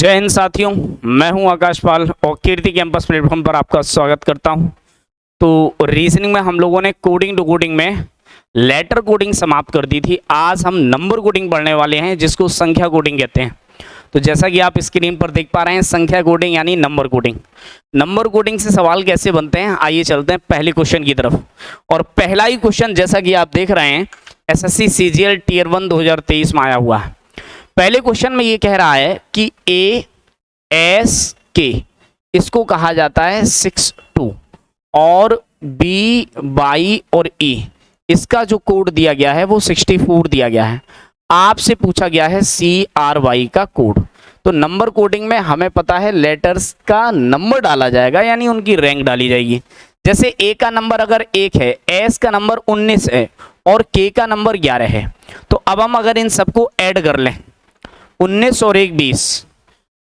जय हिंद साथियों, मैं हूं आकाश पाल और कीर्ति कैंपस प्लेटफॉर्म पर आपका स्वागत करता हूं। तो रीजनिंग में हम लोगों ने कोडिंग टू कोडिंग में लेटर कोडिंग समाप्त कर दी थी। आज हम नंबर कोडिंग पढ़ने वाले हैं, जिसको संख्या कोडिंग कहते हैं। तो जैसा कि आप स्क्रीन पर देख पा रहे हैं, संख्या कोडिंग यानी नंबर कोडिंग। नंबर कोडिंग से सवाल कैसे बनते हैं, आइए चलते हैं पहले क्वेश्चन की तरफ। और पहला ही क्वेश्चन जैसा कि आप देख रहे हैं, एसएससी सीजीएल टियर 1 2023 में आया हुआ है। पहले क्वेश्चन में ये कह रहा है कि ए एस के इसको कहा जाता है 62 और बी वाई और ई इसका जो कोड दिया गया है वो 64 दिया गया है। आपसे पूछा गया है सी आर वाई का कोड। तो नंबर कोडिंग में हमें पता है लेटर्स का नंबर डाला जाएगा, यानी उनकी रैंक डाली जाएगी। जैसे ए का नंबर अगर 1 है, एस का नंबर 19 है और के का नंबर 11 है, तो अब हम अगर इन सबको ऐड कर लें, 19 और 1 20,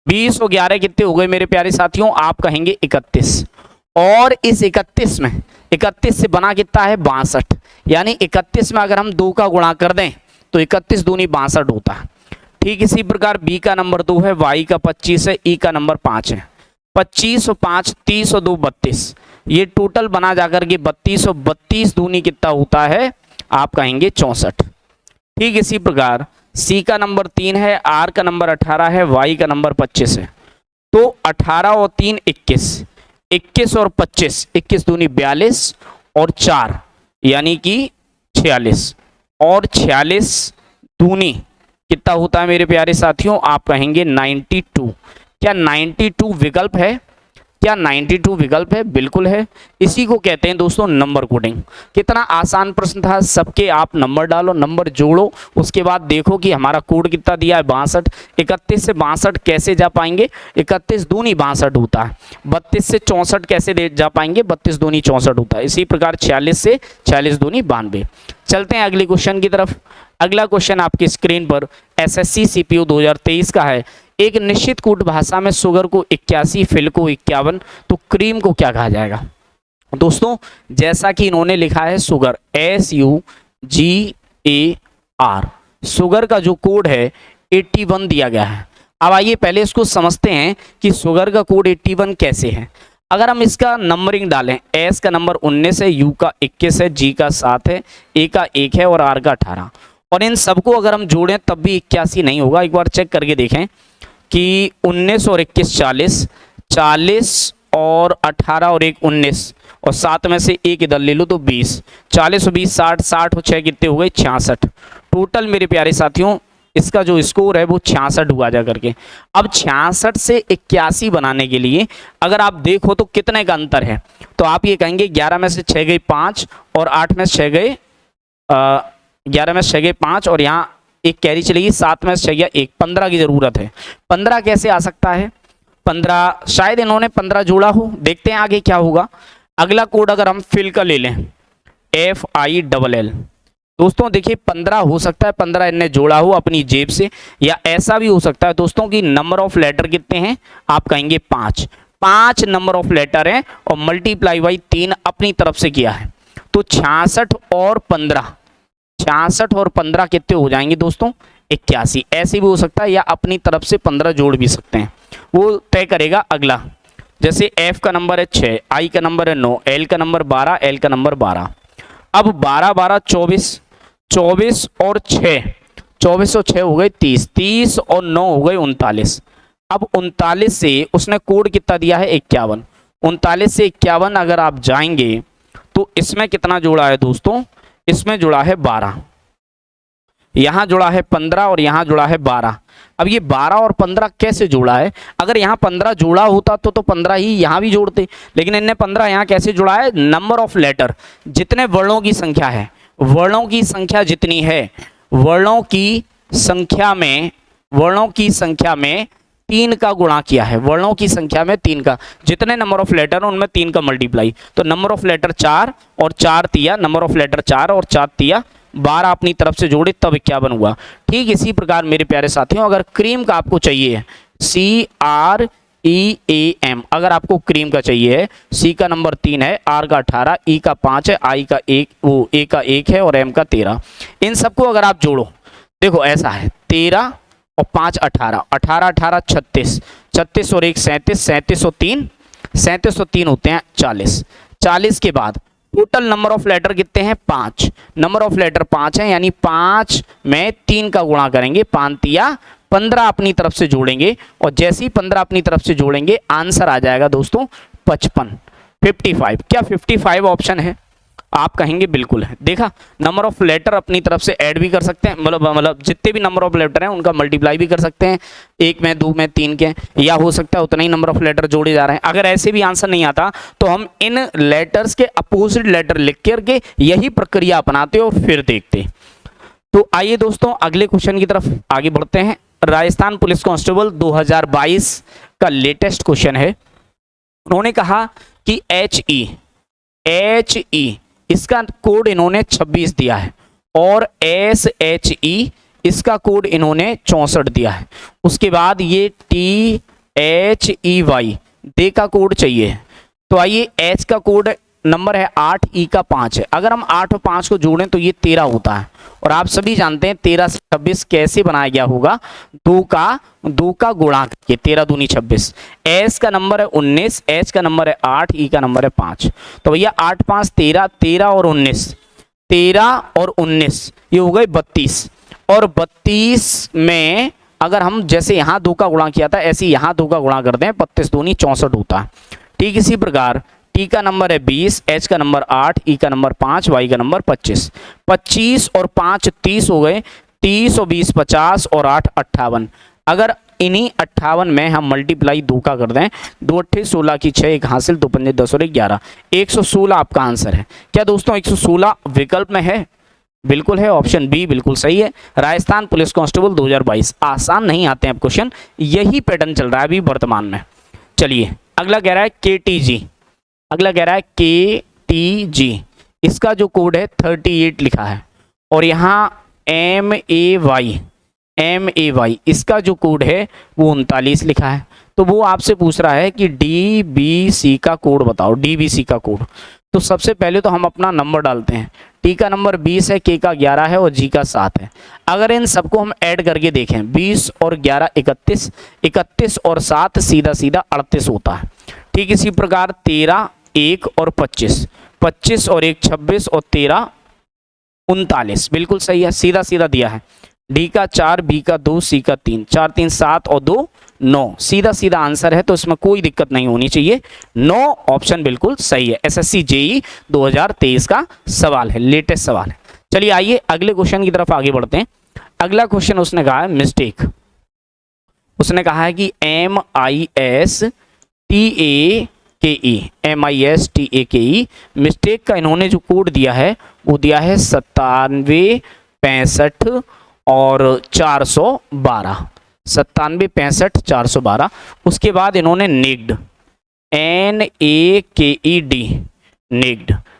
20 और 11 कितने हो गए मेरे प्यारे साथियों? आप कहेंगे 31। और इस 31 में 31 से बना कितना है? 62। यानी 31 में अगर हम 2 का गुणा कर दें तो 31 दूनी 62 होता है। ठीक इसी प्रकार बी का नंबर 2 है, वाई का 25 है, ई का नंबर 5 है। 25 और 5 30 और 2 32, ये टोटल बना जाकर के 32 और 32 दूनी कितना होता है? आप कहेंगे 64। ठीक इसी प्रकार सी का नंबर 3 है, आर का नंबर 18 है, वाई का नंबर 25 है। तो 18 और 3 21, 21 और 25, 21 दूनी 42 और 4 यानी कि 46, और 46 दूनी कितना होता है मेरे प्यारे साथियों? आप कहेंगे 92। क्या 92 विकल्प है? क्या 92 विकल्प है? बिल्कुल है। इसी को कहते हैं दोस्तों नंबर कोडिंग। कितना आसान प्रश्न था। सबके आप नंबर डालो, नंबर जोड़ो, उसके बाद देखो कि हमारा कोड कितना दिया है 62। 31 से 62 कैसे जा पाएंगे? 31 दूनी 62 होता है। 32 से 64 कैसे जा पाएंगे? 32 दूनी 64 होता है। इसी प्रकार 46 से 46 दूनी 92। चलते हैं अगले क्वेश्चन की तरफ। अगला क्वेश्चन आपकी स्क्रीन पर एसएससी सीपीयू 2023 का है। एक निश्चित कूट भाषा में शुगर को 81, फिल को 51, तो क्रीम को क्या कहा जाएगा? दोस्तों जैसा कि इन्होंने लिखा है शुगर, SUGAR, शुगर का जो कोड है 81 दिया गया है। अब आइए पहले इसको समझते हैं कि शुगर का कोड 81 कैसे है। अगर हम इसका नंबरिंग डालें, एस का नंबर 19 है, यू का 21 है, जी का 7 है, ए का 1 है और आर का 18, और इन सबको अगर हम जोड़ें तब भी 81 नहीं होगा। एक बार चेक करके देखें कि 19 और 21 40, 40 और 18 और 1 19, और 7 में से एक इधर ले लो तो 20, 40 और 20 60, 60 और 6 कितने हो गए? 66। टोटल मेरे प्यारे साथियों इसका जो स्कोर है वो 66 हुआ जा करके। अब 66 से 81 बनाने के लिए अगर आप देखो तो कितने का अंतर है, तो आप ये कहेंगे 11 में से 6 गए 5 और 8 में से 6 गए 11 में से 6 गए 5 और यहाँ एक कैरी चलेगी, 7 में से 6 गया 1, 15 की जरूरत है। 15 कैसे आ सकता है? 15 शायद इन्होंने 15 जोड़ा हो। देखते हैं आगे क्या होगा। अगला कोड अगर हम फिल का ले लें, FILL, दोस्तों देखिए 15 हो सकता है 15 इन्हें जोड़ा हो अपनी जेब से, या ऐसा भी हो सकता है दोस्तों कि नंबर ऑफ लेटर कितने हैं? आप कहेंगे 5 नंबर ऑफ लेटर हैं और मल्टीप्लाई बाई 3 अपनी तरफ से किया है। तो 66 और 15, 66 और 15 कितने हो जाएंगे दोस्तों? 81। ऐसे भी हो सकता है या अपनी तरफ से 15 जोड़ भी सकते हैं, वो तय करेगा अगला। जैसे F का नंबर है 6, I का नंबर है 9, L का नंबर 12, L का नंबर 12। अब 12 12 24, 24 और 6, 24 और 6 हो गए 30, 30 और 9 हो गए 39। अब 39 से उसने कोड कितना दिया है? 51। 39 से 51 अगर आप जाएंगे तो इसमें कितना जोड़ा है दोस्तों? इसमें जुड़ा है 12, यहां जुड़ा है 15 और यहां जुड़ा है 12। अब ये 12 और 15 कैसे जोड़ा है? अगर यहां 15 जोड़ा होता तो 15 ही यहां भी जोड़ते, लेकिन इनने 15 यहां कैसे जुड़ा है? नंबर ऑफ लेटर, जितने वर्णों की संख्या है, वर्णों की संख्या जितनी है, वर्णों की संख्या में 3 का गुणा किया है। वर्णों की संख्या में 3 का, जितने नंबर ऑफ लेटर उनमें 3 का मल्टीप्लाई, तो नंबर ऑफ लेटर 4 और 4 तिया, नंबर ऑफ लेटर 4 और 4 तिया 12 अपनी तरफ से जोड़े तब 51 हुआ। ठीक इसी प्रकार मेरे प्यारे साथियों अगर क्रीम का आपको चाहिए, CREAM, अगर आपको क्रीम का चाहिए है, सी का नंबर 3 है, आर का 18, ई का 5 है, आई का 1, वो ए का 1 है और एम का 13। इन सबको अगर आप जोड़ो, देखो ऐसा है 13 और 5 18, 18 18 36, 36 और 1 37, 37 और 3 37 और 3 होते हैं 40, 40 के बाद टोटल नंबर ऑफ लेटर कितने हैं 5, नंबर ऑफ लेटर 5 है, यानी 5 में 3 का गुणा करेंगे, 5 या 15 अपनी तरफ से जोड़ेंगे, और जैसे ही 15 अपनी तरफ से जोड़ेंगे आंसर आ जाएगा दोस्तों 55, 55। क्या 55 ऑप्शन है? आप कहेंगे बिल्कुल है। देखा, नंबर ऑफ लेटर अपनी तरफ से ऐड भी कर सकते हैं, मतलब जितने भी नंबर ऑफ लेटर हैं उनका मल्टीप्लाई भी कर सकते हैं, 1 में 2 में 3 के, या हो सकता है उतना ही नंबर ऑफ लेटर जोड़े जा रहे हैं। अगर ऐसे भी आंसर नहीं आता तो हम इन लेटर्स के अपोजिट लेटर लिख करके यही प्रक्रिया अपनाते हो, फिर देखते। तो आइए दोस्तों अगले क्वेश्चन की तरफ आगे बढ़ते हैं। राजस्थान पुलिस कांस्टेबल 2022 का लेटेस्ट क्वेश्चन है। उन्होंने कहा कि HE इसका कोड इन्होंने 26 दिया है, और SHE इसका कोड इन्होंने 64 दिया है। उसके बाद ये THEY दे का कोड चाहिए। तो आइए, H का कोड नंबर है 8, E का 5 है। अगर हम 8 और 5 को जोड़ें तो ये 13 होता है, और आप सभी जानते हैं 13 से 26 कैसे बनाया गया होगा, 2 का गुणा करके, 13 दूनी 26। S का नंबर है 19, H का नंबर है 8, E का नंबर है 5। तो भैया 8 5 13, 13 और 19, 13 और 19 ये हो गए 32, और 32 में अगर हम जैसे यहाँ 2 का गुणा किया था ऐसे यहाँ 2 का गुणा करते हैं, 32 दूनी 64 होता है। ठीक इसी प्रकार T का नंबर है 20, H का नंबर 8, E का नंबर 5, Y का नंबर 25। 25 और 5 30 हो गए, 30 और 20 50 और 8 58। अगर इन्हीं 58 में हम मल्टीप्लाई 2 का कर दें, 2 8 16 की 6, 1 हासिल, 2 पंजे 10 और 11, 116 आपका आंसर है। क्या दोस्तों 116 विकल्प में है? बिल्कुल है, ऑप्शन बी बिल्कुल सही है। Rajasthan police constable 2022। आसान नहीं आते हैं अब क्वेश्चन, यही पैटर्न चल रहा है अभी वर्तमान में। चलिए अगला कह रहा है KTG, अगला कह रहा है KTG, इसका जो कोड है 38 लिखा है, और यहाँ MAY इसका जो कोड है वो 39 लिखा है। तो वो आपसे पूछ रहा है कि DBC का कोड बताओ, DBC का कोड। तो सबसे पहले तो हम अपना नंबर डालते हैं। T का नंबर 20 है, K का 11 है, और G का 7 है। अगर इन सबको हम ऐड करके देखें, 20 और 11 31, 31 और 7 सीधा सीधा 38 होता है। ठीक इसी प्रकार 13 1 और 25, 25 और 1 26 और 13 39, बिल्कुल सही है, सीधा सीधा दिया है। D का 4, B का 2, C का 3, 4 3 7 और 2 9, सीधा सीधा आंसर है, तो इसमें कोई दिक्कत नहीं होनी चाहिए। 9 ऑप्शन बिल्कुल सही है। SSC JEE 2023 का सवाल है, लेटेस्ट सवाल है। चलिए आइए अगले क्वेश्चन की तरफ आगे बढ़ते हैं। अगला क्वेश्चन उसने कहा है मिस्टेक। उसने कहा है कि MISTAKE मिस्टेक का इन्होंने जो कोड दिया है वो दिया है 97 65 और 412, 97 65 412। उसके बाद इन्होंने नेक्ड, NAKED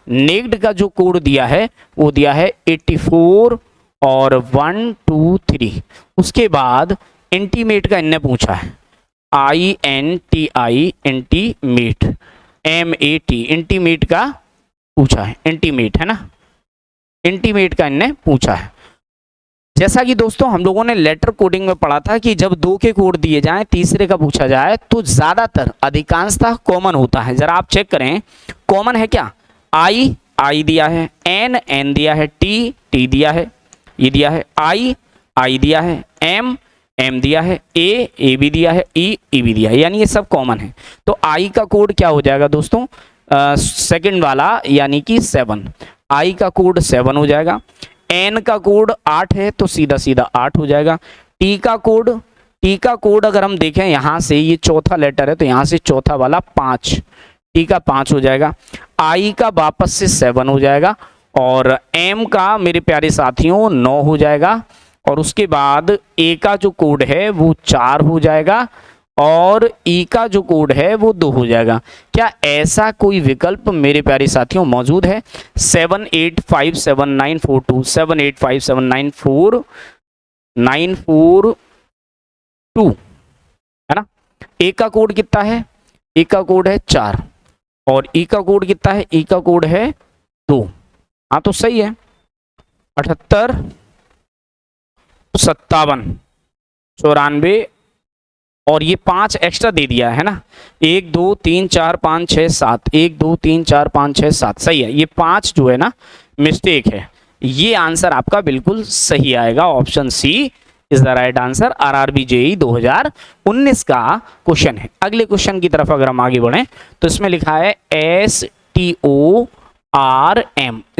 नेक्ड का जो कोड दिया है वो दिया है 84 और 1 2 3। उसके बाद इंटीमेट का इनने पूछा है INTI इंटीमेट, MAT इंटीमेट का पूछा है, इंटीमेट है ना, इंटीमेट का इनने पूछा है। जैसा कि दोस्तों हम लोगों ने लेटर कोडिंग में पढ़ा था कि जब 2 के कोड दिए जाएं, तीसरे का पूछा जाए तो ज्यादातर अधिकांशतः कॉमन होता है। जरा आप चेक करें कॉमन है क्या। I दिया है, N दिया है, T दिया है, ये दिया है, I दिया है, M दिया है, A भी दिया है, E भी दिया है, यानी ये सब कॉमन है। तो I का कोड क्या हो जाएगा दोस्तों, सेकंड वाला यानी कि 7, I का कोड 7 हो जाएगा। N का कोड 8 है तो सीधा सीधा 8 हो जाएगा। T का कोड अगर हम देखें यहाँ से, ये चौथा लेटर है तो यहाँ से चौथा वाला 5, T का 5 हो जाएगा। I का वापस से 7 हो जाएगा, और M का मेरे प्यारे साथियों 9 हो जाएगा, और उसके बाद A का जो कोड है वो 4 हो जाएगा, और E का जो कोड है वो 2 हो जाएगा। क्या ऐसा कोई विकल्प मेरे प्यारे साथियों मौजूद है? 78579427, 78579492 है ना। A का कोड कितना है? A का कोड है 4, और E का कोड कितना है? E का कोड है 2। हाँ तो सही है। 78 57 94 और ये 5 एक्स्ट्रा दे दिया है ना, 1 2 3 4 5 6 7, 1 2 3 4 5 6 7, सही है। ये 5 जो है ना मिस्टेक है। ये आंसर आपका बिल्कुल सही आएगा, option C is the right answer. RRB JEE 2019 का क्वेश्चन है। अगले क्वेश्चन की तरफ अगर हम आगे बढ़ें तो इसमें लिखा है STORM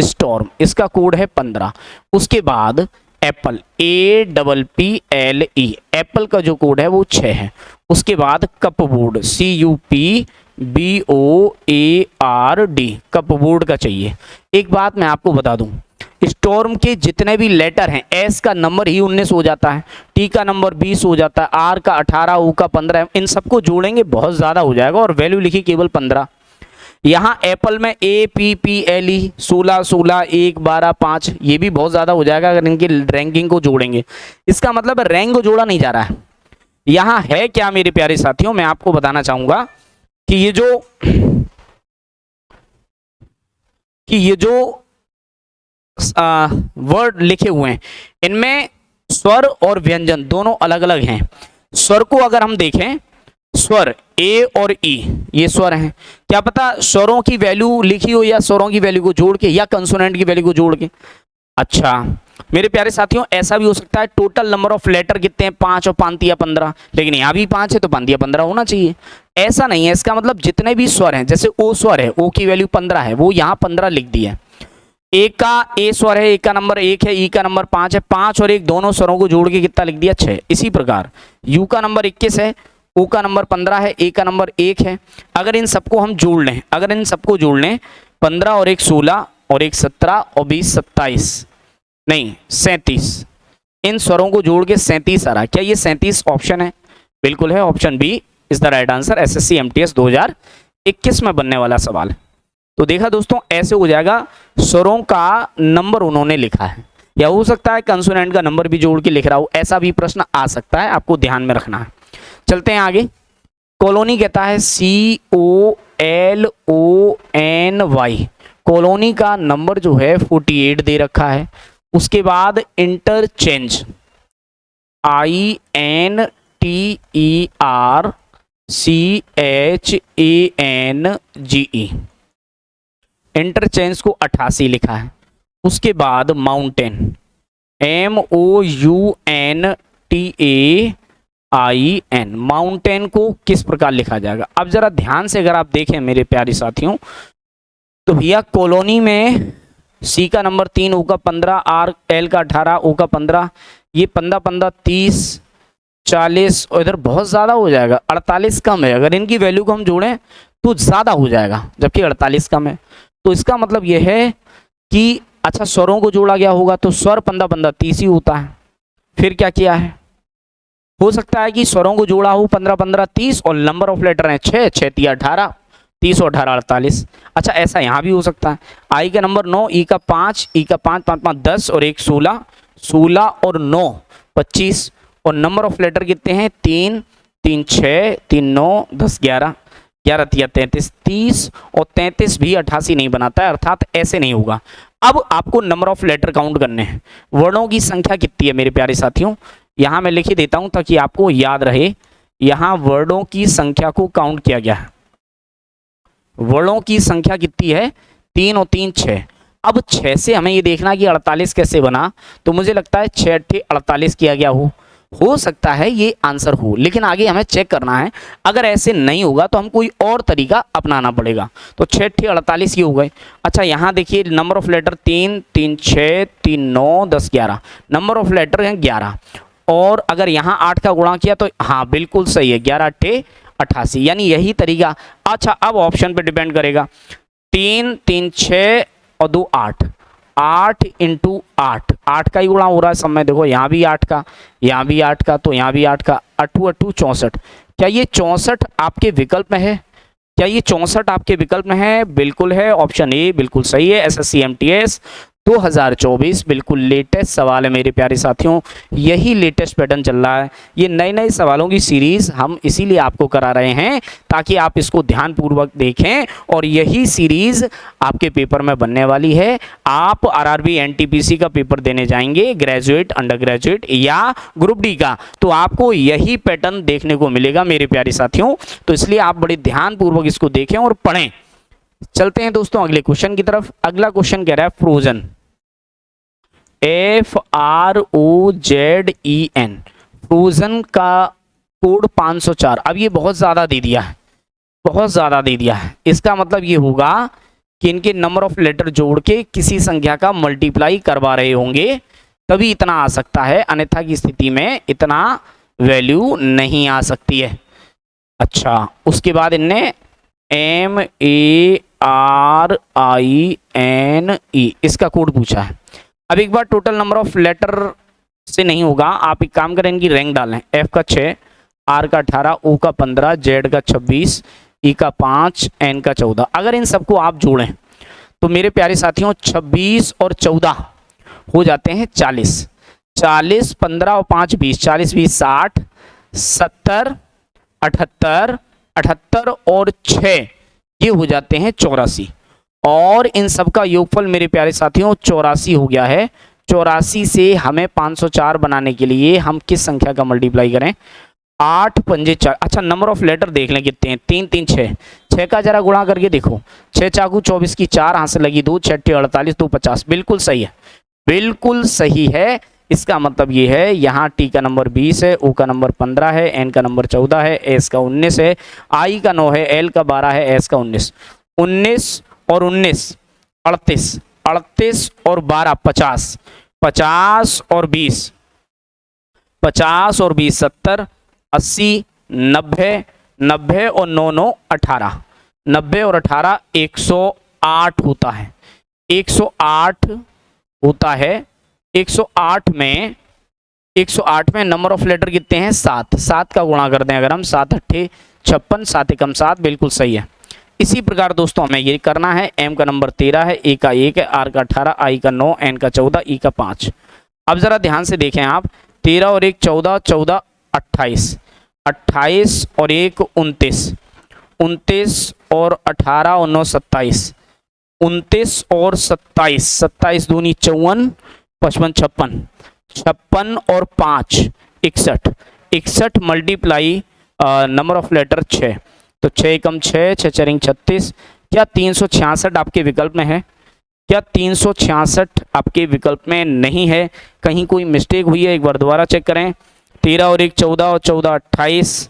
स्टॉर्म, इसका कोड है 15। उसके बाद एप्पल APPLE, एप्पल का जो कोड है वो 6 है। उसके बाद कपबोर्ड CUPBOARD, कपबोर्ड का चाहिए। एक बात मैं आपको बता दूं, स्टॉर्म के जितने भी लेटर हैं, एस का नंबर ही 19 हो जाता है, टी का नंबर 20 हो जाता है, आर का 18, ओ का 15, इन सबको जोड़ेंगे बहुत ज़्यादा हो जाएगा और वैल्यू लिखी केवल 15। यहाँ एप्पल में APPLE 16 16 1 12 5, ये भी बहुत ज़्यादा हो जाएगा अगर इनकी रैंकिंग को जोड़ेंगे। इसका मतलब रैंक को जोड़ा नहीं जा रहा है। यहाँ है क्या मेरे प्यारे साथियों, मैं आपको बताना चाहूँगा कि ये जो वर्ड लिखे हुए हैं इनमें स्वर और व्यंजन दोनों अलग अलग हैं। स्वर को अगर हम देखें, स्वर ए और ई ये स्वर हैं, क्या पता स्वरों की वैल्यू लिखी हो या स्वरों की वैल्यू को जोड़ के या कंसोनेंट की वैल्यू को जोड़ के। अच्छा मेरे प्यारे साथियों, ऐसा भी हो सकता है टोटल नंबर ऑफ लेटर कितने हैं 5 और 5 या 15, लेकिन यहाँ भी 5 है तो 5 या 15 होना चाहिए। ऐसा नहीं है, इसका मतलब जितने भी स्वर हैं, जैसे ओ स्वर है, ओ की वैल्यू 15 है, वो यहाँ 15 लिख दी है। एक का ए स्वर है, एक का नंबर 1 है, ई का नंबर 5 है, 5 और 1 दोनों स्वरों को जोड़ के कितना लिख दिया 6। इसी प्रकार यू का नंबर 21 है, ओ का नंबर 15 है, ए का नंबर 1 है। अगर इन सबको हम जोड़ लें, 15 और 1 16 और 1 17 और 20 27 नहीं 37, इन स्वरों को जोड़ के 37 आ रहा। क्या ये 37 ऑप्शन है? बिल्कुल है, option B is the right answer. SSC MTS 2021 में बनने वाला सवाल। तो देखा दोस्तों, ऐसे हो जाएगा, स्वरों का नंबर उन्होंने लिखा है, या हो सकता है कंसोनेंट का नंबर भी जोड़ के लिख रहा हो, ऐसा भी प्रश्न आ सकता है, आपको ध्यान में रखना है। चलते हैं आगे। कॉलोनी कहता है COLONY, कॉलोनी का नंबर जो है 48 दे रखा है। उसके बाद इंटरचेंज INTERCHANGE, इंटरचेंज को 88 लिखा है। उसके बाद माउंटेन MOUNTAIN, माउंटेन को किस प्रकार लिखा जाएगा? अब जरा ध्यान से अगर आप देखें मेरे प्यारे साथियों, तो भैया कॉलोनी में सी का नंबर 3, ओ का 15, आर एल का 18, ओ का 15, ये 15 15 30 40 और इधर बहुत ज़्यादा हो जाएगा, 48 कम है। अगर इनकी वैल्यू को हम जोड़ें तो ज़्यादा हो जाएगा, जबकि 48 कम है। तो इसका मतलब यह है कि अच्छा स्वरों को जोड़ा गया होगा, तो स्वर 15 15 30 ही होता है। फिर क्या किया है, हो सकता है कि स्वरों को जोड़ा हो 15 15 30 और नंबर ऑफ लेटर हैं 6 6 3 18, 30 और 18 48। अच्छा ऐसा यहाँ भी हो सकता है, आई का नंबर 9, ई का 5, ई का 5 5 5 10 और 1 16, 16 और 9 25 और नंबर ऑफ लेटर कितने हैं 3 3 6 3 9 10 11, 11 3 33 30 और 33 भी 88 नहीं बनाता है, अर्थात ऐसे नहीं होगा। अब आपको नंबर ऑफ लेटर काउंट करने हैं। वर्णों की संख्या कितनी है मेरे प्यारे साथियों, यहाँ मैं लिख ही देता हूँ ताकि आपको याद रहे। यहाँ वर्णों की संख्या को काउंट किया गया है। वर्णों की संख्या कितनी है 3 और 3 6। अब 6 से हमें ये देखना कि 48 कैसे बना, तो मुझे लगता है 6 8 48 किया गया हो सकता है ये आंसर हो, लेकिन आगे हमें चेक करना है। अगर ऐसे नहीं होगा तो हम कोई और तरीका अपनाना पड़ेगा। तो 6 8 48 ये हो गए। अच्छा यहाँ देखिए number of letter 3 3 6 3 9 10 11, number of letter हैं 11, और अगर यहाँ 8 का गुणा किया तो हाँ बिल्कुल सही है, 11 8 88, यानी यही तरीका। अच्छा अब ऑप्शन पे डिपेंड करेगा, 3 3 6 और 2 8, 8 इंटू 8, 8 का ही गुणा हो रहा है सब में। देखो यहाँ भी 8 का, यहाँ भी 8 का, तो यहाँ भी 8 का, 8 8 64। क्या ये 64 आपके विकल्प में है? क्या ये 64 आपके विकल्प में है? बिल्कुल है, ऑप्शन ए बिल्कुल सही है। SSC MTS 2024 बिल्कुल लेटेस्ट सवाल है मेरे प्यारे साथियों। यही लेटेस्ट पैटर्न चल रहा है। ये नए नए सवालों की सीरीज हम इसीलिए आपको करा रहे हैं ताकि आप इसको ध्यानपूर्वक देखें और यही सीरीज आपके पेपर में बनने वाली है। आप आरआरबी एनटीपीसी का पेपर देने जाएंगे, ग्रेजुएट, अंडर ग्रेजुएट या ग्रुप डी का, तो आपको यही पैटर्न देखने को मिलेगा मेरे प्यारे साथियों। तो इसलिए आप बड़े ध्यानपूर्वक इसको देखें और पढ़ें। चलते हैं दोस्तों अगले क्वेश्चन की तरफ। अगला क्वेश्चन कह रहा है फ्रोजन, FROZEN, फ्रोजन का कोड 504। अब ये बहुत ज़्यादा दे दिया है, बहुत ज़्यादा दे दिया है। इसका मतलब ये होगा कि इनके नंबर ऑफ लेटर जोड़ के किसी संख्या का मल्टीप्लाई करवा रहे होंगे, तभी इतना आ सकता है, अन्यथा की स्थिति में इतना वैल्यू नहीं आ सकती है। अच्छा, उसके बाद इनने MARINE इसका कोड पूछा है। अब एक बार टोटल नंबर ऑफ लेटर से नहीं होगा, आप एक काम करें, इनकी रैंक डालें। F का 6, R का 18, O का 15, Z का 26, E का 5, N का 14। अगर इन सबको आप जोड़ें तो मेरे प्यारे साथियों 26 और 14 हो जाते हैं 40। 40, 15 और 5 20, 40 20 60, 70, 78, 78 और 6 ये हो जाते हैं 84। और इन सब का योगफल मेरे प्यारे साथियों 84 हो गया है। 84 से हमें 504 बनाने के लिए हम किस संख्या का मल्टीप्लाई करें? 8 पंजे 4। अच्छा, नंबर ऑफ लेटर देख लें कितने हैं। 3 3 6, 6 का जरा गुणा करके देखो। 6 चाकू 24 की 4 हाथ से लगी 2, 6 48, 2 50। बिल्कुल सही है, बिल्कुल सही है। इसका मतलब ये है यहाँ टी का नंबर 20 है, ओ का नंबर 15 है, एन का नंबर 14 है, एस का 19 है, आई का 9 है, एल का 12 है, एस का 19। 19 और 19 38, 38 और 12 50, 50 और 20 50 और 20 70, 80, 90, 90 और 9 9 18, 90 और 18 108 होता है। 108 होता है। 108 में 108 में नंबर ऑफ लेटर कितने हैं? 7। 7 का गुणा करते हैं अगर हम, 7 अट्ठे 56, 7 एकम 7, बिल्कुल सही है। इसी प्रकार दोस्तों हमें ये करना है। एम का नंबर 13 है, ए का 1 है, आर का 18, आई का 9, एन का 14, ई का 5। अब जरा ध्यान से देखें आप, 13 और 1 14, 14 28, 28 और 1 29, 29 और 18 और 9 27, 29 और 27, 27 दूनी 54, 55 56, 56 और 5 61, 61 मल्टीप्लाई नंबर ऑफ लेटर 6, तो 6 एकम 6, 6 4 36। क्या 366 आपके विकल्प में है? क्या 366 आपके विकल्प में नहीं है? कहीं कोई मिस्टेक हुई है? एक बार दोबारा चेक करें। 13 और 1 14 और 14 28,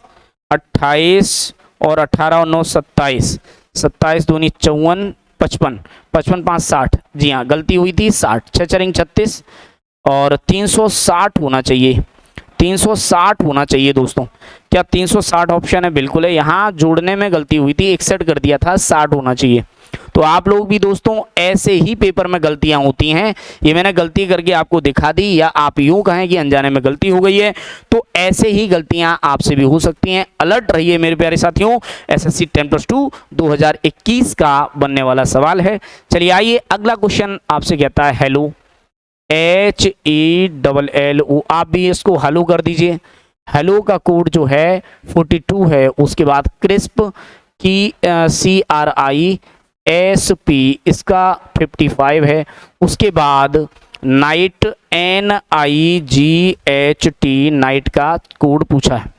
28 और 18 और 9 27, 27 दूनी 54, 55, 55 5 60। जी हाँ, गलती हुई थी, 60। 6 4 36 और 360 होना चाहिए, 360 होना चाहिए दोस्तों। क्या 360 ऑप्शन है? बिल्कुल है। यहाँ जोड़ने में गलती हुई थी, 61 कर दिया था, 60 होना चाहिए। तो आप लोग भी दोस्तों ऐसे ही पेपर में गलतियां होती हैं, ये मैंने गलती करके आपको दिखा दी, या आप यूं कहें कि अनजाने में गलती हो गई है, तो ऐसे ही गलतियां आपसे भी हो सकती हैं। अलर्ट रहिए मेरे प्यारे साथियों। एसएससी 10+2 2021 का बनने वाला सवाल है। चलिए आइए, अगला क्वेश्चन आपसे कहता है हेलो, HELLO। आप भी इसको हेलो कर दीजिए। हेलो का कोड जो है 42 है। उसके बाद क्रिस्प की CRISP इसका 55 है। उसके बाद नाइट NIGHT नाइट का कोड पूछा है।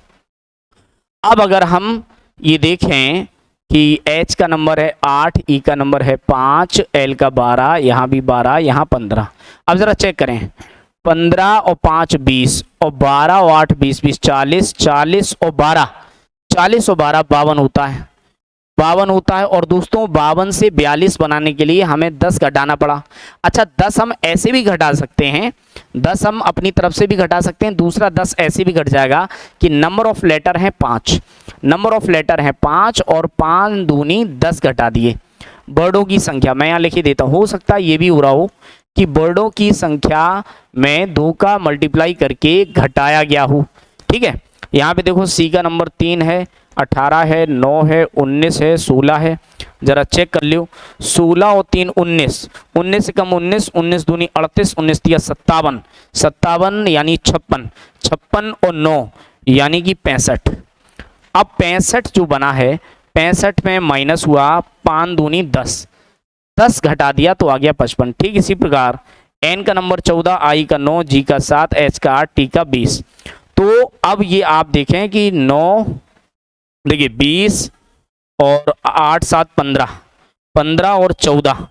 अब अगर हम ये देखें कि H का नंबर है 8, E का नंबर है 5, L का 12, यहाँ भी 12, यहाँ 15। अब ज़रा चेक करें, 15 और 5 20 और 12 और 8 20 20 40, 40 और 12 40 और 12 52 होता है, 52 होता है। और दोस्तों 52 से 42 बनाने के लिए हमें 10 घटाना पड़ा। अच्छा, 10 हम ऐसे भी घटा सकते हैं, 10 हम अपनी तरफ से भी घटा सकते हैं। दूसरा 10 ऐसे भी घट जाएगा कि नंबर ऑफ लेटर है 5, नंबर ऑफ लेटर है 5 और 5 दूनी 10 घटा दिए। वर्डों की संख्या मैं यहाँ लिख देता हूँ, हो सकता है ये भी हो रहा हो कि वर्डों की संख्या में 2 का मल्टीप्लाई करके घटाया गया हो। ठीक है, यहाँ पे देखो C का नंबर 3 है, 18 है, 9 है, 19 है, 16 है। जरा चेक कर लियो। 16 और 3 19, 19 से कम 19, 19 दूनी 38, 19 तिया 57, 57 यानी 56, 56 और 9 यानी कि 65। अब 65 जो बना है, 65 में माइनस हुआ 5 दूनी 10, 10 घटा दिया तो आ गया 55। ठीक इसी प्रकार n का नंबर 14, i का 9, g का 7, h का 8, t का 20। तो अब ये आप देखें कि 9, देखिए 20 और 8 7 15, 15 और 14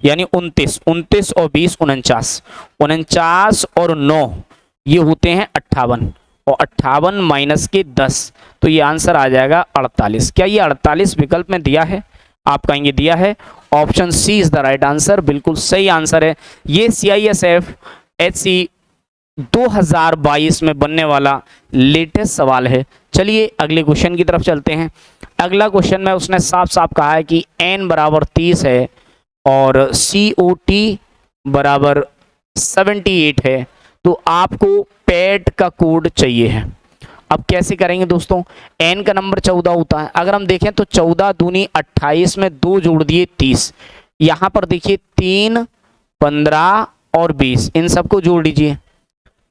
यानी 29, 29 और 20 49, 49 और 9 ये होते हैं 58, और 58 माइनस के 10 तो ये आंसर आ जाएगा 48। क्या ये 48 विकल्प में दिया है? आप कहेंगे दिया है। Option C is the right answer, बिल्कुल सही आंसर है। ये CISF HC 2022 में बनने वाला लेटेस्ट सवाल है। चलिए अगले क्वेश्चन की तरफ चलते हैं। अगला क्वेश्चन में उसने साफ साफ कहा है कि n बराबर 30 है और COT बराबर 78 है, तो आपको पैट का कोड चाहिए है। अब कैसे करेंगे दोस्तों? n का नंबर 14 होता है। अगर हम देखें तो 14 दूनी 28 में 2 जोड़ दिए 30, यहां पर देखिए 3 15 और 20, इन सबको जोड़ लीजिए।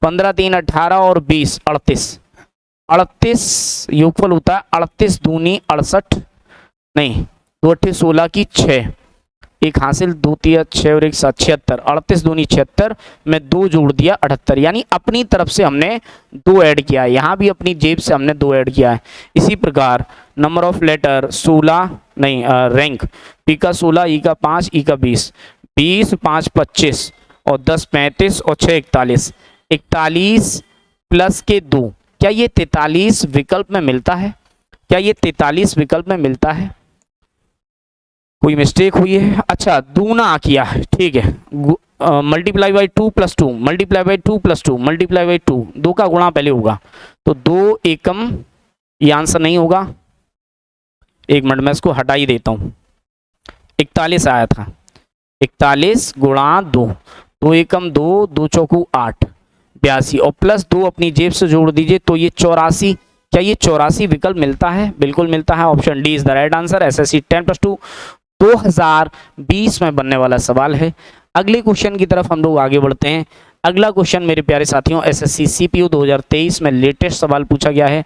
15 3 18 और 20 38, 38 योगफल होता है 38 दूनी 68, नहीं 2 8 16 की 6, एक हासिल 2 3 6 और 1 7 76, 38 दूनी 76 में 2 जोड़ दिया 78, यानी अपनी तरफ से हमने 2 ऐड किया है, यहाँ भी अपनी जेब से हमने 2 ऐड किया है। इसी प्रकार नंबर ऑफ लेटर 16 नहीं रैंक पी का 16, ई का 5, ई का 20, 20 5 25 और 10 35 और 6 41, 41 प्लस के 2, क्या ये 43 विकल्प में मिलता है? क्या ये 43 विकल्प में मिलता है? कोई मिस्टेक हुई है? अच्छा दूना किया है, ठीक है। Multiply by 2 plus 2, multiply by 2 plus 2, multiply by 2, 2 का गुणा पहले होगा तो 2 एकम, ये आंसर नहीं होगा। एक मिनट में इसको हटा ही देता हूं। 41 आया था, 41 गुणा 2, 2 एकम 2, 2 चौकू 8 82 और प्लस 2 अपनी जेब से जोड़ दीजिए तो ये 84। क्या ये 84 विकल्प मिलता है? बिल्कुल मिलता है। Option D is the right answer. SSC 10+2 2020 में बनने वाला सवाल है। अगले क्वेश्चन की तरफ हम लोग आगे बढ़ते हैं। अगला क्वेश्चन मेरे प्यारे साथियों SSC CPU 2023 में लेटेस्ट सवाल पूछा गया है।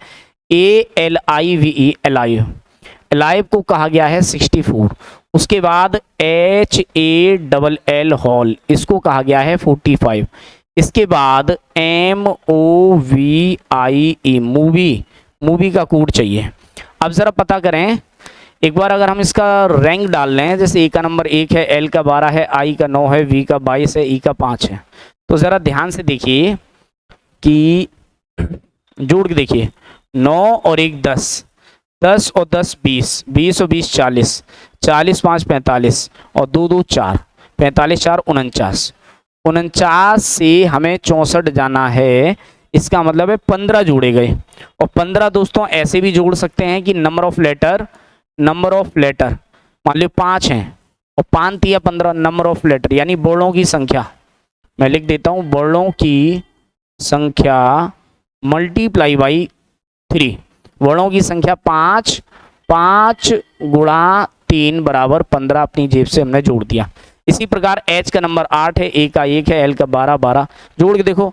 ALIVE एलाइव को कहा गया है 64, उसके बाद HALL हॉल इसको कहा गया है 45, इसके बाद MOVIE मूवी का कोड चाहिए। अब जरा पता करें एक बार, अगर हम इसका रैंक डाल लें, जैसे ए का नंबर 1 है, L का 12 है, I का 9 है, V का 22 है, E का 5 है, तो ज़रा ध्यान से देखिए कि जोड़ के देखिए 9 और 1 10, 10 और 10 20, 20 और 20 40, 40 5 45 और 2 2 4, 45 4 49, 49 से हमें 64 जाना है। इसका मतलब है 15 जोड़े गए, और 15 दोस्तों ऐसे भी जोड़ सकते हैं कि नंबर ऑफ लेटर मान लो 5 हैं और 5 तिया 15, नंबर ऑफ लेटर यानी वर्णों की संख्या, मैं लिख देता हूं वर्णों की संख्या मल्टीप्लाई बाई 3, वर्णों की संख्या 5, 5 गुणा 3 बराबर 15 अपनी जेब से हमने जोड़ दिया। इसी प्रकार H का नंबर 8 है, A का 1 है, L का 12 12, जोड़ के देखो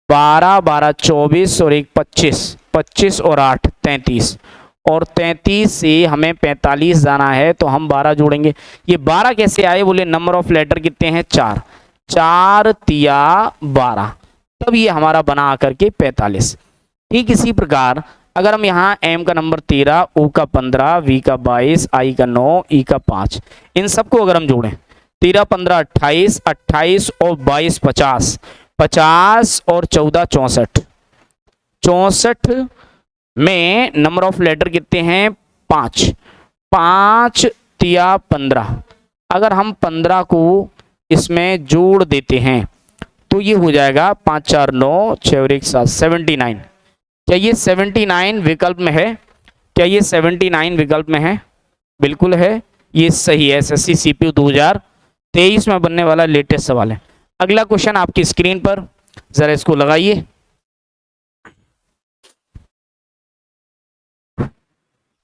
12 12 24 और 1 25, 25 और 8 33, और 33 से हमें 45 जाना है तो हम 12 जोड़ेंगे। ये 12 कैसे आए? बोले नंबर ऑफ लेटर कितने हैं? 4, 4 तिया 12, तब ये हमारा बना आकर के 45। ठीक इसी प्रकार अगर हम यहाँ M का नंबर 13, O का 15, V का 22, I का 9, E का 5, इन सबको अगर हम जोड़ें 13 15 28, 28 और 22 50, 50 और 14 64, 64 में नंबर ऑफ लेटर कितने हैं? 5, 5 तिया 15, अगर हम 15 को इसमें जोड़ देते हैं तो ये हो जाएगा 5 4 9 6 और 1 7 79। क्या ये 79 विकल्प में है? क्या ये 79 विकल्प में है? बिल्कुल है, ये सही है। SSC CPU 2023 में बनने वाला लेटेस्ट सवाल है। अगला क्वेश्चन आपकी स्क्रीन पर, जरा इसको लगाइए।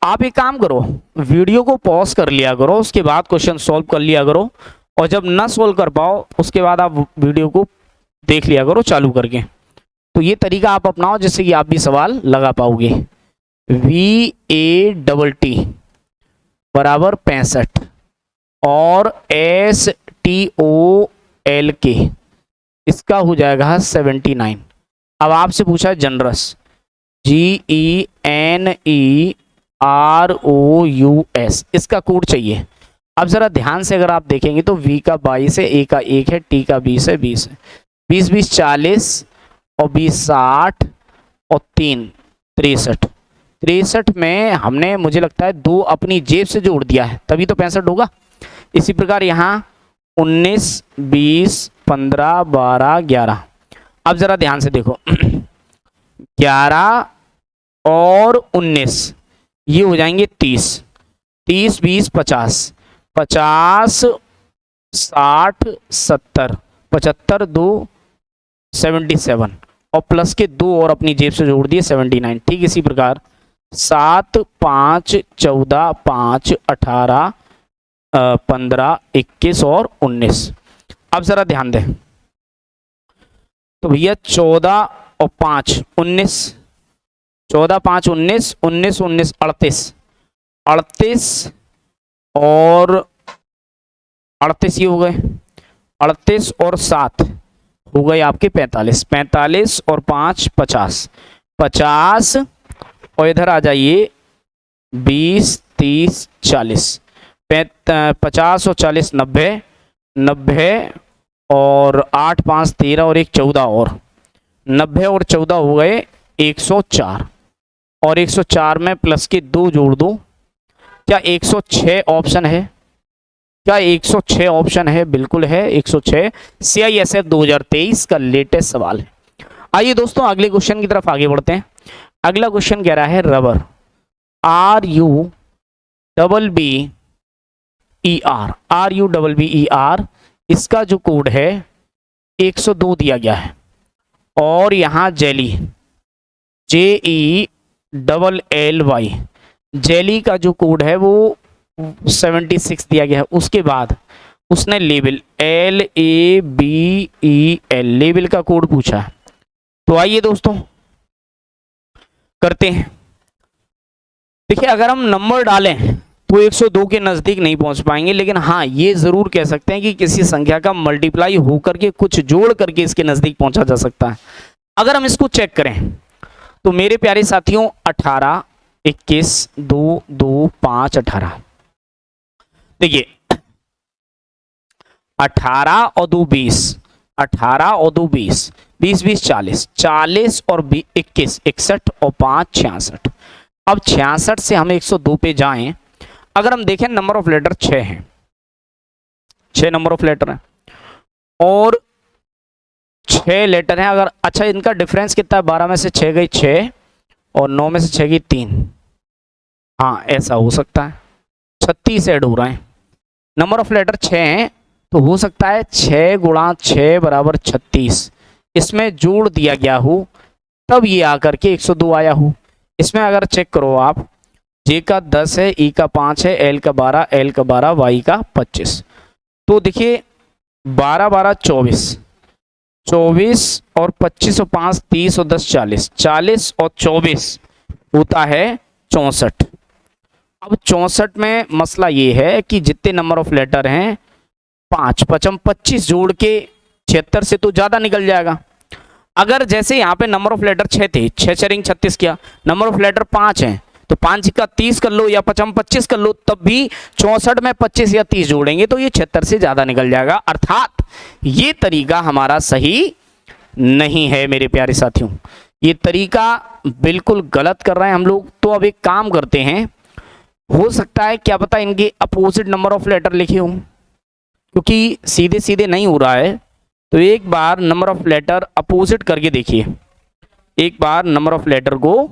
आप एक काम करो, वीडियो को पॉज कर लिया करो, उसके बाद क्वेश्चन सॉल्व कर लिया करो, और जब ना सॉल्व कर पाओ उसके बाद आप वीडियो को देख लिया करो चालू करके। तो ये तरीका आप अपनाओ जिससे कि आप भी सवाल लगा पाओगे। VATT बराबर 65 और STOLK इसका हो जाएगा 79। अब आपसे पूछा है जनरस, GENEROUS, इसका कोड चाहिए। अब जरा ध्यान से अगर आप देखेंगे तो V का 22 है, A का 1 है, T का 20 है, 20 है, 20 20 40 और 20 60 और 3 63। 63 में हमने मुझे लगता है 2 अपनी जेब से जोड़ दिया है, तभी तो 65 होगा। इसी प्रकार यहाँ 19 20 15 12 11। अब जरा ध्यान से देखो 11 और 19 ये हो जाएंगे 30, 30 20 50, 50 60 70, 75 2 77 और प्लस के 2 और अपनी जेब से जोड़ दिए 79। ठीक इसी प्रकार 7 5 14 5 18 15 21 और 19। अब जरा ध्यान दें तो भैया 14 और 5 19, 14 5 19, 19 19 38, 38 और 38 ये हो गए, 38 और 7 हो गए आपके 45, 45 और 5 50, 50 और इधर आ जाइए 20 30 40, 50 और 40 90, 90 और 8 5 13 और 1 14 और 90 और 14 हो गए 104 और 104 में प्लस के 2 जोड़ दो। क्या 106 ऑप्शन है? क्या 106 ऑप्शन है? बिल्कुल है 106। CISF 2023 का लेटेस्ट सवाल है। आइए दोस्तों अगले क्वेश्चन की तरफ आगे बढ़ते हैं। अगला क्वेश्चन कह रहा है रबर, RUBBER, इसका जो कोड है 102 दिया गया है। और यहाँ जेली, JELLY, जेली का जो कोड है वो 76 दिया गया है। उसके बाद उसने लेबल LABEL, लेबल का कोड पूछा है। तो आइए दोस्तों करते हैं। देखिए अगर हम नंबर डालें तो 102 के नज़दीक नहीं पहुंच पाएंगे, लेकिन हाँ ये ज़रूर कह सकते हैं कि किसी संख्या का मल्टीप्लाई होकर के कुछ जोड़ करके इसके नज़दीक पहुंचा जा सकता है। अगर हम इसको चेक करें तो मेरे प्यारे साथियों 18 21 2 2 5 18, देखिए 18 और 2 20, 18 और 2 20, 20 20 40, 40 और 21 61 और 5 66। अब 66 से हम 102 पे जाएं। अगर हम देखें नंबर ऑफ लेटर 6 हैं, 6 नंबर ऑफ लेटर हैं और 6 लेटर हैं। अगर अच्छा इनका डिफरेंस कितना है, 12 में से 6 गई 6 और 9 में से 6 गई 3। हाँ ऐसा हो सकता है, 36 ऐड हो रहे हैं। नंबर ऑफ लेटर 6 हैं तो हो सकता है 6 गुणा 6 बराबर 36 इसमें जोड़ दिया गया हो, तब ये आकर के 102 आया हो। इसमें अगर चेक करो आप, J का 10 है, E का 5 है, L का 12, L का 12, Y का 25। तो देखिए 12 12 24, 24 और 25 और 5 30 और 10 40, 40 और 24 होता है 64। अब 64 में मसला ये है कि जितने नंबर ऑफ लेटर हैं 5 5 25 जोड़ के 76 से तो ज़्यादा निकल जाएगा। अगर जैसे यहाँ पे नंबर ऑफ लेटर 6 थे, 6 4 36 किया, नंबर ऑफ लेटर 5 हैं तो 5 का 30 कर लो या 5 25 कर लो, तब भी 64 में 25 या 30 जोड़ेंगे तो ये 76 से ज़्यादा निकल जाएगा। अर्थात ये तरीका हमारा सही नहीं है मेरे प्यारे साथियों, ये तरीका बिल्कुल गलत कर रहे हैं हम लोग। तो अब एक काम करते हैं, हो सकता है क्या पता इनके अपोजिट नंबर ऑफ लेटर लिखे हों, क्योंकि सीधे सीधे नहीं हो रहा है। तो एक बार नंबर ऑफ लेटर अपोजिट करके देखिए, एक बार नंबर ऑफ लेटर को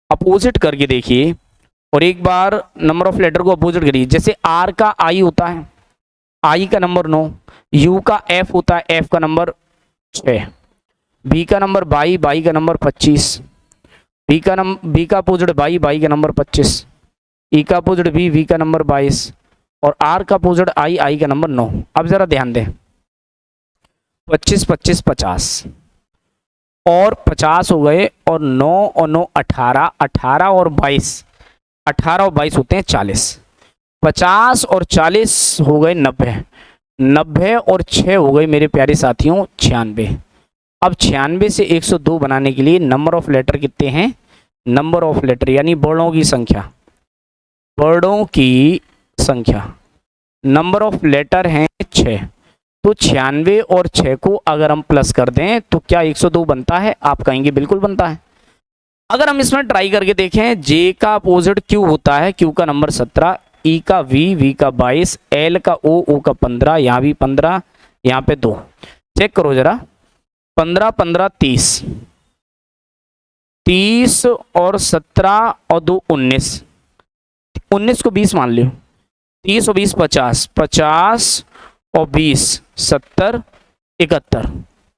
अपोजिट करके देखिए और एक बार नंबर ऑफ लेटर को अपोजिट करिए। जैसे R का I होता है, I का नंबर 9, U का F होता है, F का नंबर 6, B का नंबर 22, 22 का नंबर 25, B का अपोजिट 22, 22 का नंबर 25, ई का अपोजिट वी, वी का नंबर 22 और आर का अपोजिट आई, आई का नंबर 9। अब जरा ध्यान दें, 25 25 50 और 50 हो गए और 9 और 9 18, 18 और 22, 18 और 22 होते हैं 40, 50 और 40 हो गए 90, 90 और 6 हो गए मेरे प्यारे साथियों 96। अब 96 से 102 बनाने के लिए नंबर ऑफ लेटर कितने हैं? नंबर ऑफ लेटर यानी वर्णों की संख्या, वर्णों की संख्या, नंबर ऑफ लेटर हैं 6। तो 96 और 6 को अगर हम प्लस कर दें तो क्या 102 बनता है? आप कहेंगे बिल्कुल बनता है। अगर हम इसमें ट्राई करके देखें, जे का अपोजिट क्यू होता है, क्यू का नंबर 17, ई का वी, वी का 22, एल का ओ, ओ का 15, यहाँ भी 15, यहाँ पे 2। चेक करो जरा, 15 15 30, 30 और 17 और 2 19, 19 को 20 मान लियो, 30 और 20 50, 50 और 20 70 71,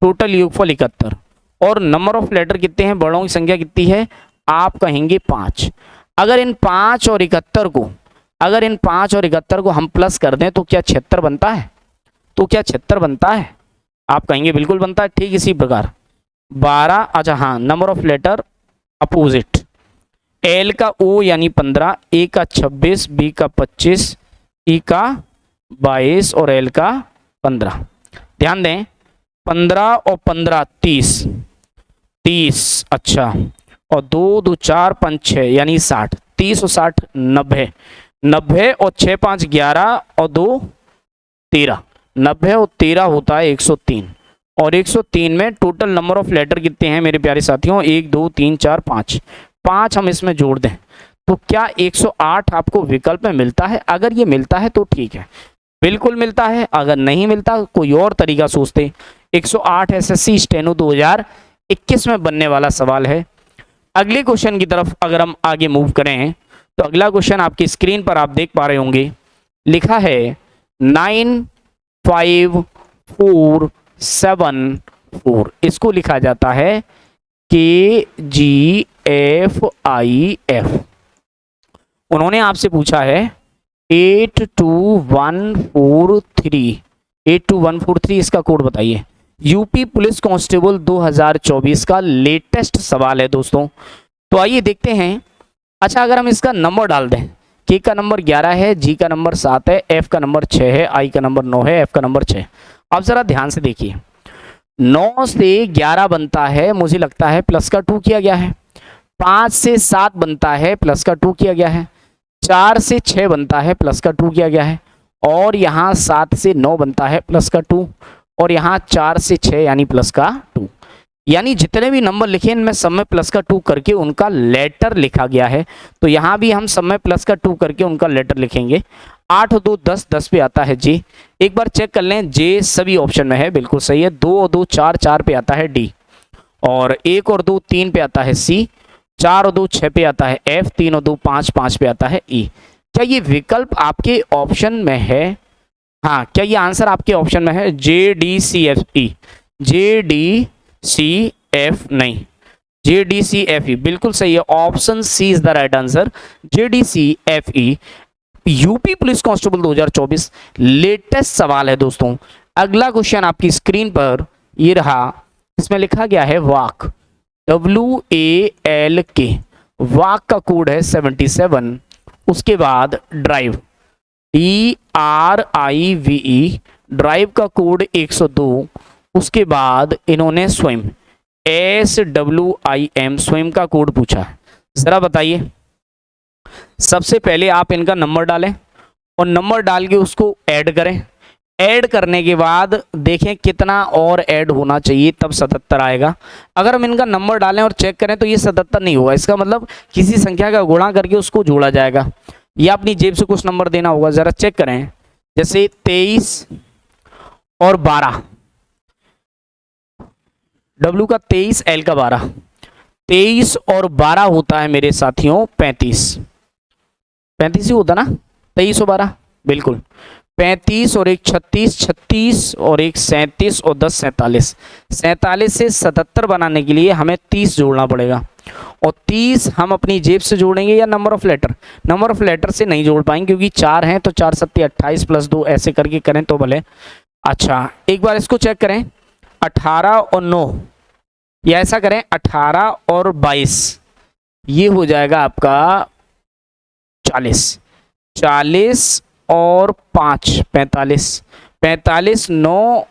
टोटल योगफल 71। और नंबर ऑफ लेटर कितने हैं? वर्णों की संख्या कितनी है? आप कहेंगे 5। अगर इन 5 और 71 को, अगर इन 5 और 71 को हम प्लस कर दें तो क्या 76 बनता है? तो क्या 76 बनता है? आप कहेंगे बिल्कुल बनता है। ठीक इसी प्रकार 12, अच्छा हाँ, number of letter opposite, L का ओ यानी 15, ए का 26, बी का 25, ई का 22 और एल का 15। ध्यान दें, 15 और 15 30, 30, अच्छा, और 2 2 4 5 6 यानी 60, 30 और 60 90, 90 और 6 5 11 और 2 13, 90 और 13 होता है 103। और 103 में टोटल नंबर ऑफ लेटर कितने हैं मेरे प्यारे साथियों? 1 2 3 4 5, 5 हम इसमें जोड़ दें तो क्या 108 आपको विकल्प में मिलता है? अगर ये मिलता है तो ठीक है, बिल्कुल मिलता है। अगर नहीं मिलता कोई और तरीका सोचते। 108 एसएससी स्टेनो 2021 में बनने वाला सवाल है। अगले क्वेश्चन की तरफ अगर हम आगे मूव करें तो अगला क्वेश्चन आपकी स्क्रीन पर आप देख पा रहे होंगे, लिखा है 9 5 4 7 4। इसको लिखा जाता है KGFIF। उन्होंने आपसे पूछा है 82143, 82143 इसका कोड बताइए। यूपी पुलिस कांस्टेबल 2024 का लेटेस्ट सवाल है दोस्तों। तो आइए देखते हैं। अच्छा, अगर हम इसका नंबर डाल दें, के का नंबर 11 है, जी का नंबर 7 है, एफ का नंबर 6 है, आई का नंबर 9 है, एफ का नंबर 6। अब जरा ध्यान से देखिए, 9 से 11 बनता है, मुझे लगता है प्लस का 2 किया गया है। 5 से 7 बनता है, प्लस का 2 किया गया है। 4 से 6 बनता है, प्लस का 2 किया गया है। और यहाँ 7 से 9 बनता है, प्लस का 2। और यहाँ 4 से 6 यानी प्लस का 2। यानी जितने भी नंबर लिखे इनमें सब में प्लस का 2 करके उनका लेटर लिखा गया है। तो यहाँ भी हम सब में प्लस का 2 करके उनका लेटर लिखेंगे। 8 और 2 10, 10 पे आता है जे। एक बार चेक कर लें, जे सभी ऑप्शन में है, बिल्कुल सही है। 2 और 2 4, 4 पे आता है डी। और 1 और 2 3 पे आता है सी। 4 और 2 6 पे आता है एफ। 3 और 2 5, 5 पे आता है ई। क्या ये विकल्प आपके ऑप्शन में है? हाँ, क्या ये आंसर आपके ऑप्शन में है? J D C F E, J D C F नहीं, J D C F E बिल्कुल सही है। Option C is the right answer, J D C F E. UP police constable 2024 latest सवाल है दोस्तों। अगला क्वेश्चन आपकी स्क्रीन पर ये रहा, इसमें लिखा गया है वाक, WALK। वाक का कोड है 77। उसके बाद ड्राइव, DRIVE, ड्राइव का कोड 102। उसके बाद इन्होंने स्वयं, SWIM, स्वयं का कोड पूछा। जरा बताइए, सबसे पहले आप इनका नंबर डालें और नंबर डाल के उसको ऐड करें। ऐड करने के बाद देखें कितना और ऐड होना चाहिए, तब 77 आएगा। अगर हम इनका नंबर डालें और चेक करें तो ये 77 नहीं होगा। इसका मतलब किसी संख्या का गुणा करके उसको जोड़ा जाएगा, या अपनी जेब से कुछ नंबर देना होगा। जरा चेक करें, जैसे 23 और 12, W का 23, L का 12, 23 और 12 होता है मेरे साथियों 35। 35 ही होता ना, 23 और 12 बिल्कुल। 35 और एक 36, 36 और एक 37 और 10 47। 47 से 77 बनाने के लिए हमें 30 जोड़ना पड़ेगा, और 30 हम अपनी जेब से जोड़ेंगे या number of letter? Number of letter से नहीं जोड़ पाएंगे क्योंकि 4 हैं, तो 4 सत्ते 28 प्लस 2 ऐसे करके करें तो भले। अच्छा एक बार इसको चेक करें, 18 और 9, या ऐसा करें 18 और 22, ये हो जाएगा आपका 40। 40 और 5 45, 45 9,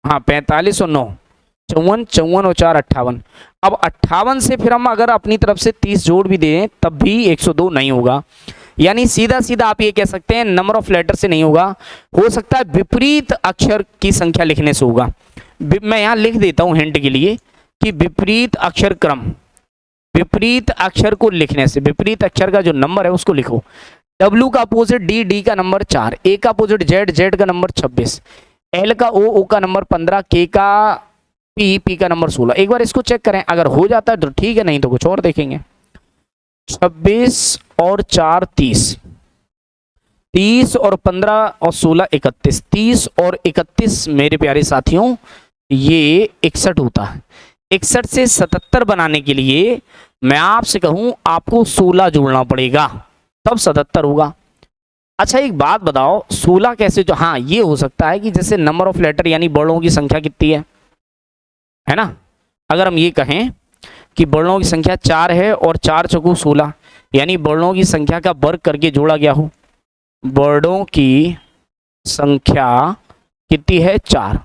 हाँ 45 और 9 54, 54 और 4 58। अब 58 से फिर हम अगर अपनी तरफ से 30 जोड़ भी दें तब भी 102 नहीं होगा, यानी सीधा सीधा आप ये कह सकते हैं नंबर ऑफ लेटर से नहीं होगा, हो सकता है विपरीत अक्षर की संख्या लिखने से होगा। मैं यहाँ लिख देता हूँ हिंट के लिए कि विपरीत अक्षर क्रम, विपरीत अक्षर को लिखने से, विपरीत अक्षर का जो नंबर है उसको लिखो। W का अपोजिट D, D का नंबर 4, A का अपोजिट Z, Z का नंबर 26, L का O, O का नंबर 15, K का P, P का नंबर 16। एक बार इसको चेक करें, अगर हो जाता है तो ठीक है, नहीं तो कुछ और देखेंगे। 26 और 4 30, 30 और 15 और 16 31, 30 और 31 मेरे प्यारे साथियों ये 61 होता है। 61 से 77 बनाने के लिए मैं आपसे कहूं आपको 16 जोड़ना पड़ेगा, तब 77 होगा। अच्छा एक बात बताओ, 16 कैसे जो, हाँ ये हो सकता है कि जैसे नंबर ऑफ लेटर यानी वर्णों की संख्या कितनी है ना, अगर हम ये कहें कि वर्णों की संख्या 4 है और 4 चौको 16, यानी वर्णों की संख्या का वर्ग करके जोड़ा गया हो। वर्णों की संख्या कितनी है? 4।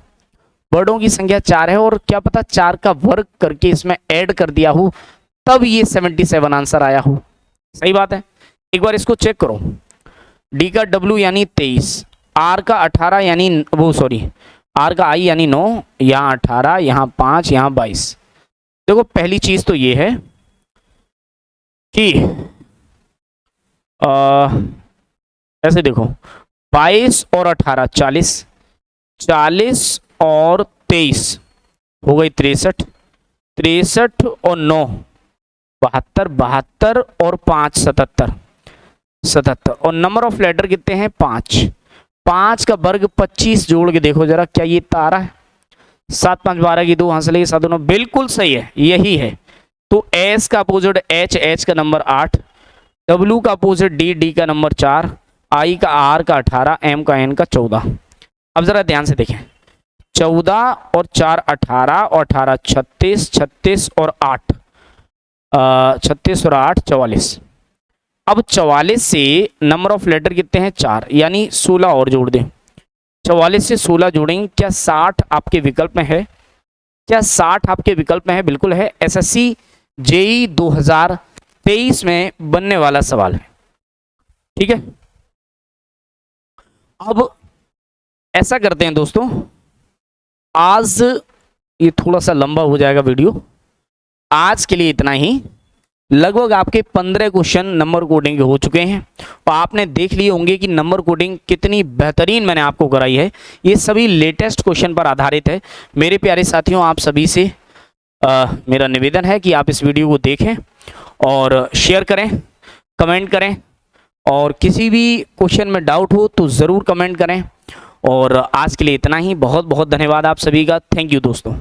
वर्णों की संख्या 4 है और क्या पता 4 का वर्ग करके इसमें ऐड कर दिया हो, तब ये 77 आंसर आया हो। सही बात है। एक बार इसको चेक करो, डी का W यानी 23, आर का 18 यानी वो सॉरी आर का I यानी 9, यहाँ 18, यहाँ 5, यहाँ 22। देखो पहली चीज तो ये है कि ऐसे देखो 22 और 18 40, 40 और 23 हो गई 63, 63 और 9 72, 72 और 5 77, 77। और नंबर ऑफ लेटर कितने हैं? 5। 5 का वर्ग 25 जोड़ के देखो जरा, क्या ये तारा है? 7 5 12 की 2 हंसले 7 9, बिल्कुल सही है, यही है। तो S का अपोजिट H, H का नंबर 8, W का अपोजिट D, D का नंबर 4, I का R का 18, M का N का 14। अब जरा ध्यान से देखें, 14 और 4 18 और 18 36, 36 और 8 36 और 8 44। अब 44 से नंबर ऑफ लेटर कितने हैं? 4, यानी 16 और जोड़ दें। 44 से 16 जोड़ेंगे, क्या 60 आपके विकल्प में है? क्या 60 आपके विकल्प में है? बिल्कुल है। SSC JEE 2023 में बनने वाला सवाल है, ठीक है। अब ऐसा करते हैं दोस्तों, आज ये थोड़ा सा लंबा हो जाएगा वीडियो, आज के लिए इतना ही। लगभग आपके 15 क्वेश्चन नंबर कोडिंग के हो चुके हैं और आपने देख लिए होंगे कि नंबर कोडिंग कितनी बेहतरीन मैंने आपको कराई है। ये सभी लेटेस्ट क्वेश्चन पर आधारित है। मेरे प्यारे साथियों, आप सभी से मेरा निवेदन है कि आप इस वीडियो को देखें और शेयर करें, कमेंट करें, और किसी भी क्वेश्चन में डाउट हो तो ज़रूर कमेंट करें। और आज के लिए इतना ही। बहुत बहुत धन्यवाद आप सभी का। थैंक यू दोस्तों।